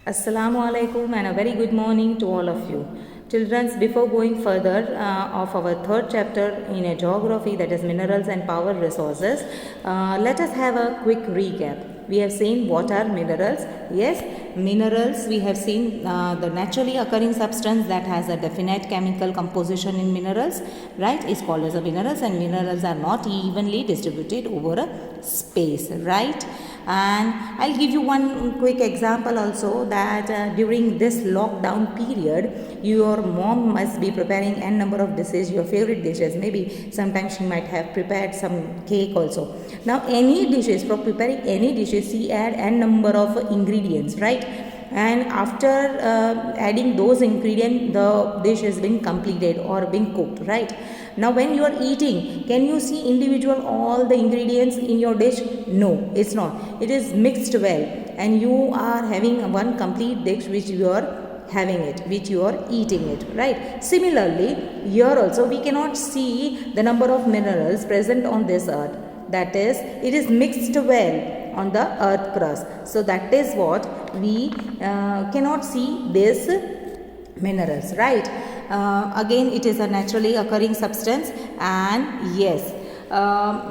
Assalamu alaikum and a very good morning to all of you. Children, before going further of our third chapter in a geography, that is minerals and power resources, let us have a quick recap. We have seen what are minerals. Yes, minerals, we have seen the naturally occurring substance that has a definite chemical composition in minerals, right, is called as a minerals, and minerals are not evenly distributed over a space, right. And I'll give you one quick example also, that during this lockdown period, your mom must be preparing n number of dishes, your favorite dishes. Maybe sometimes she might have prepared some cake also. Now any dishes, for preparing any dishes, she add n number of ingredients, right? And after adding those ingredients, the dish has been completed or been cooked, right? Now when you are eating, can you see individual all the ingredients in your dish? No, it's not. It is mixed well, and you are having one complete dish which you are having it, which you are eating it, right? Similarly, here also we cannot see the number of minerals present on this earth. That is, it is mixed well on the earth crust. So that is what we cannot see this minerals, right. Again, it is a naturally occurring substance, and yes,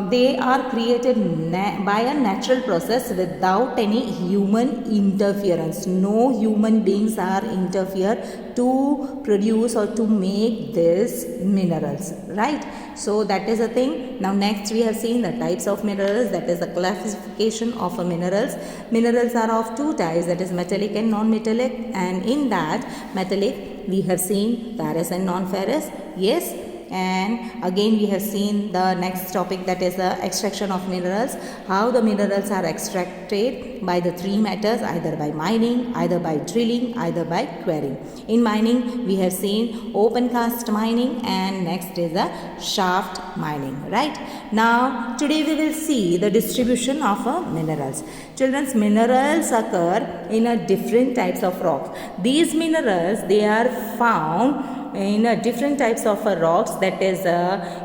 they are created by a natural process without any human interference. No human beings are interfere to produce or to make these minerals, right. So that is a thing. Now next we have seen the types of minerals, that is the classification of minerals. Minerals are of two types, that is metallic and non-metallic, and in that metallic we have seen ferrous and non-ferrous. Yes. And again we have seen the next topic, that is the extraction of minerals, how the minerals are extracted by the three methods, either by mining, either by drilling, either by quarrying. In mining we have seen open cast mining, and next is the shaft mining, right. Now today we will see the distribution of minerals. Children's, minerals occur in a different types of rocks. These minerals, they are found in different types of rocks, that is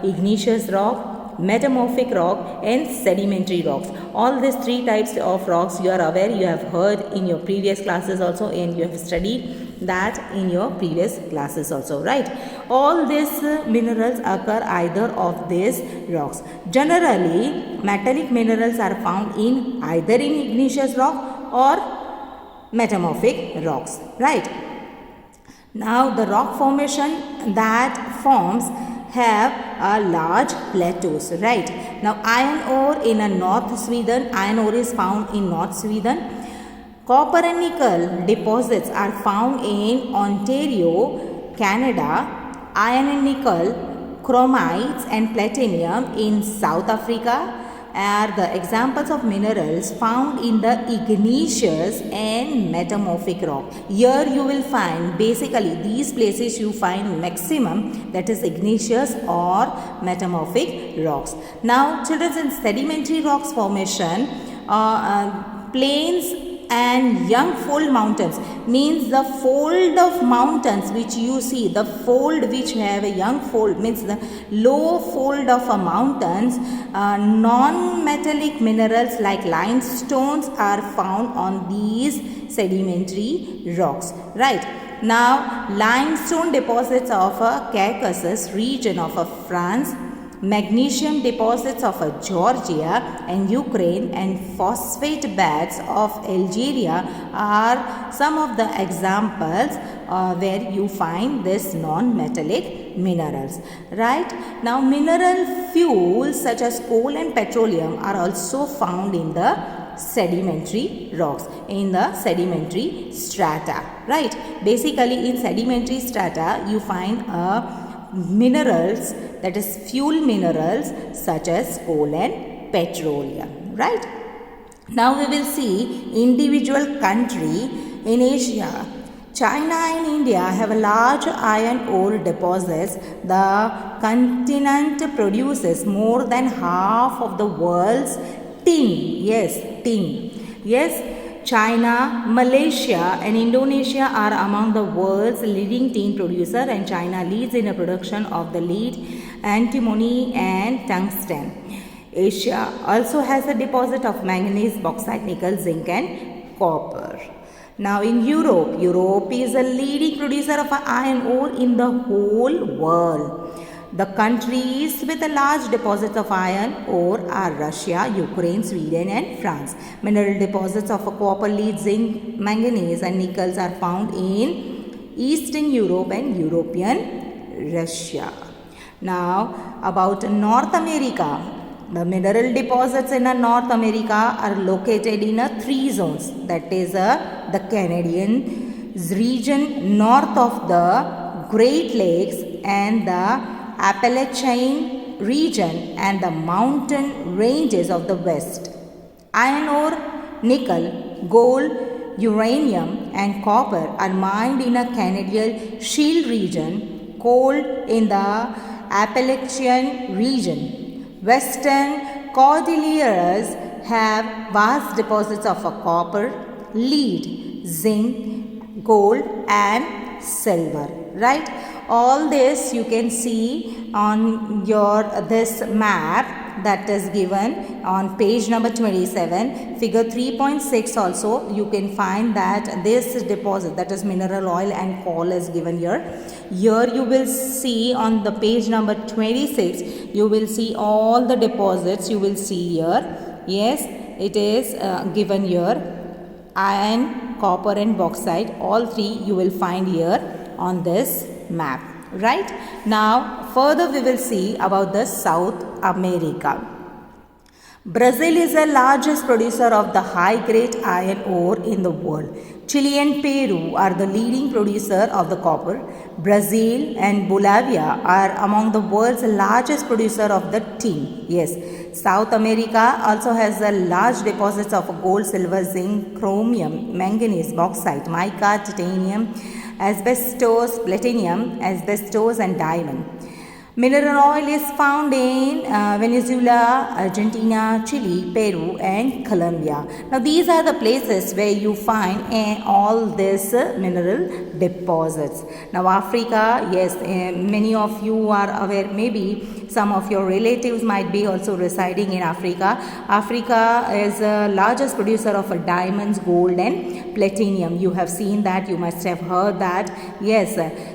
igneous rock, metamorphic rock, and sedimentary rocks. All these three types of rocks you are aware, you have heard in your previous classes also, and you have studied that in your previous classes also, right. All these minerals occur either of these rocks. Generally, metallic minerals are found in either in igneous rock or metamorphic rocks, right. Now the rock formation that forms have a large plateaus, right. Now iron ore in a North Sweden, iron ore is found in North Sweden. Copper and nickel deposits are found in Ontario, Canada. Iron and nickel, chromites and platinum in South Africa are the examples of minerals found in the igneous and metamorphic rock. Here you will find, basically these places you find maximum, that is igneous or metamorphic rocks. Now children, in sedimentary rocks formation, plains and young fold mountains, means the fold of mountains which you see, the fold which have a young fold, means the low fold of a mountains, non-metallic minerals like limestones are found on these sedimentary rocks, right. Now limestone deposits of a Caucasus region of France, magnesium deposits of Georgia and Ukraine, and phosphate beds of Algeria are some of the examples where you find this non-metallic minerals, right. Now mineral fuels such as coal and petroleum are also found in the sedimentary rocks, in the sedimentary strata, right. Basically in sedimentary strata you find minerals, that is fuel minerals such as coal and petroleum, right. Now we will see individual country in Asia. China and India have a large iron ore deposits. The continent produces more than half of the world's tin. Yes, tin. Yes, China, Malaysia and Indonesia are among the world's leading tin producer, and China leads in the production of the lead, antimony and tungsten. Asia also has a deposit of manganese, bauxite, nickel, zinc and copper. Now in Europe, Europe is a leading producer of iron ore in the whole world. The countries with a large deposits of iron ore are Russia, Ukraine, Sweden and France. Mineral deposits of copper, lead, zinc, manganese and nickels are found in Eastern Europe and European Russia. Now about North America. The mineral deposits in North America are located in three zones. That is the Canadian region north of the Great Lakes and the Appalachian region and the mountain ranges of the west. Iron ore, nickel, gold, uranium and copper are mined in a Canadian Shield region, coal in the Appalachian region. Western Cordilleras have vast deposits of copper, lead, zinc, gold and silver, right? All this you can see on your this map that is given on page number 27. Figure 3.6 also you can find that this deposit, that is mineral oil and coal, is given here. Here you will see on the page number 26, you will see all the deposits you will see here. Yes, it is given here. Iron, copper and bauxite, all three you will find here on this map, right? Now further we will see about the South America. Brazil is the largest producer of the high-grade iron ore in the world. Chile and Peru are the leading producer of the copper. Brazil and Bolivia are among the world's largest producer of the tin. Yes, South America also has a large deposits of gold, silver, zinc, chromium, manganese, bauxite, mica, titanium, asbestos, platinum, asbestos and diamond. Mineral oil is found in Venezuela, Argentina, Chile, Peru and Colombia. Now these are the places where you find all these mineral deposits. Now Africa, yes, many of you are aware, maybe some of your relatives might be also residing in Africa. Africa is the largest producer of diamonds, gold and platinum. You have seen that, you must have heard that. Yes,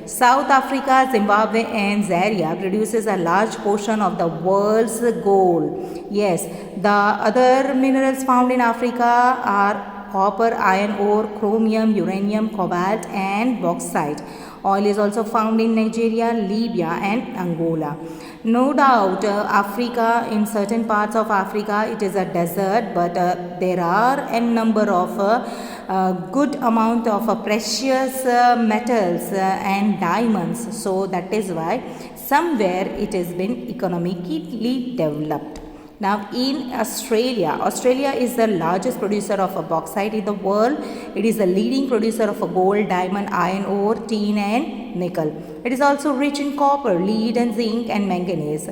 South Africa, Zimbabwe and Zaire produces a large portion of the world's gold. Yes, the other minerals found in Africa are copper, iron ore, chromium, uranium, cobalt and bauxite. Oil is also found in Nigeria, Libya and Angola. No doubt Africa, in certain parts of Africa it is a desert, but there are a number of good amount of precious metals and diamonds. So that is why somewhere it has been economically developed. Now in Australia, Australia is the largest producer of bauxite in the world. It is the leading producer of gold, diamond, iron ore, tin and nickel. It is also rich in copper, lead and zinc and manganese.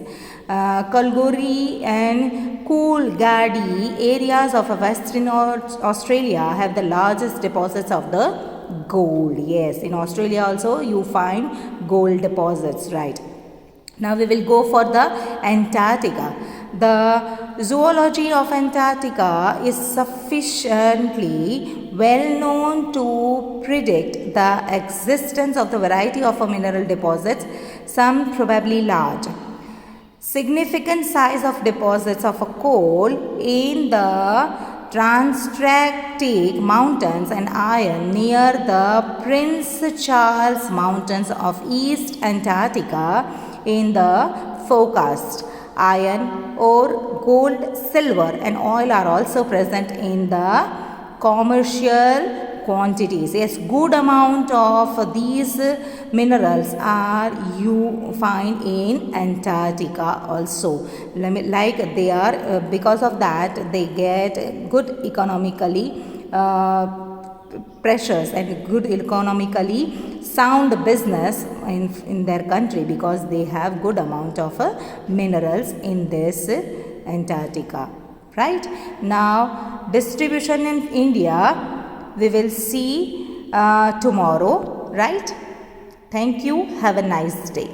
Kalgoorlie and Coolgardie areas of Western Australia have the largest deposits of the gold. Yes, in Australia also you find gold deposits, right? Now we will go for the Antarctica. The zoology of Antarctica is sufficiently well known to predict the existence of the variety of mineral deposits, some probably large. Significant size of deposits of coal in the Transantarctic Mountains and iron near the Prince Charles Mountains of East Antarctica in the forecast. Iron, ore, gold, silver and oil are also present in the commercial quantities. Yes, good amount of these minerals are you find in Antarctica also. Like they are, because of that they get good economically pressures and good economically sound business in their country, because they have good amount of minerals in this Antarctica, right? Now distribution in India we will see tomorrow, right? Thank you. Have a nice day.